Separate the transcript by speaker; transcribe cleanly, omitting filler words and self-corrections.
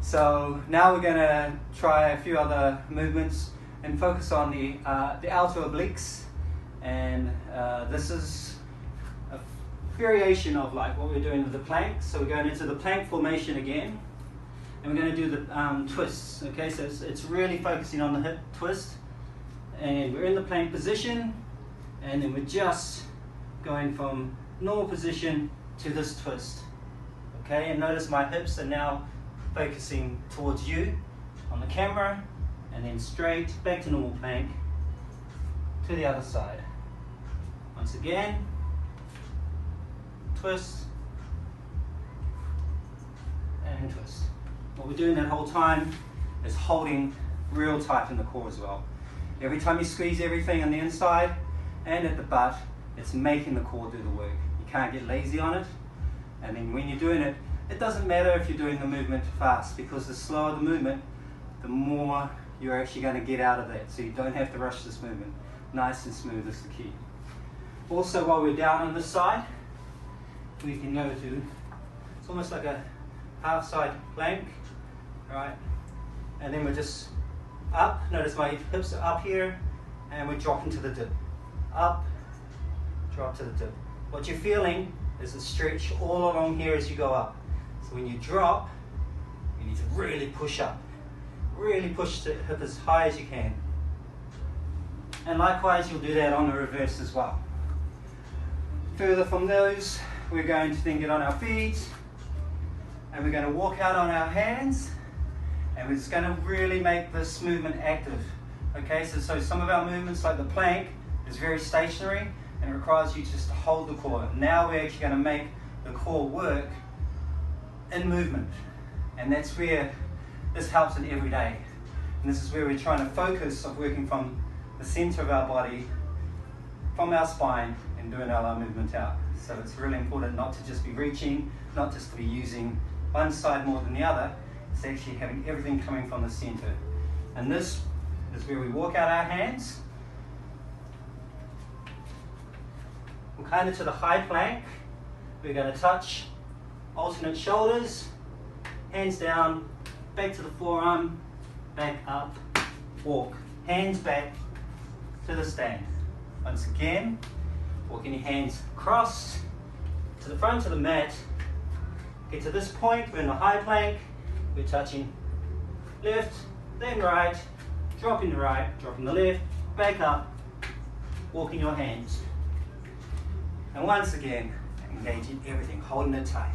Speaker 1: So now we're going to try a few other movements and focus on the outer obliques. And this is a variation of like what we're doing with the plank. So we're going into the plank formation again, and we're going to do the twists. Okay, so it's really focusing on the hip twist, and we're in the plank position, and then we're just going from normal position to this twist. Okay, and notice my hips are now focusing towards you on the camera, and then straight back to normal plank to the other side. Once again, twist and twist. What we're doing that whole time is holding real tight in the core as well. Every time you squeeze everything on the inside and at the butt, it's making the core do the work. You can't get lazy on it. And then when you're doing it, it doesn't matter if you're doing the movement fast, because the slower the movement, the more you're actually going to get out of that. So you don't have to rush this movement. Nice and smooth is the key. Also, while we're down on this side, we can go to, it's almost like a half side plank, right? And then we're just up. Notice my hips are up here, and we're dropping to the dip. Up, drop to the dip. What you're feeling is a stretch all along here as you go up. So when you drop, you need to really push up. Really push the hip as high as you can. And likewise, you'll do that on the reverse as well. Further from those, we're going to then get on our feet, and we're going to walk out on our hands, and we're just going to really make this movement active. Okay, so some of our movements, like the plank, is very stationary and it requires you just to hold the core. Now we're actually going to make the core work in movement, and that's where this helps in every day. And this is where we're trying to focus on working from the center of our body, from our spine, and doing our movement out. So it's really important not to just be reaching, not just to be using one side more than the other. It's actually having everything coming from the center. And this is where we walk out our hands. We're kind of to the high plank. We're going to touch alternate shoulders, hands down, back to the forearm, back up, walk. Hands back to the stand. Once again, walking your hands across to the front of the mat. Get to this point, we're in the high plank. We're touching left, then right, dropping the right, dropping the left, back up, walking your hands. And once again, engaging everything, holding it tight.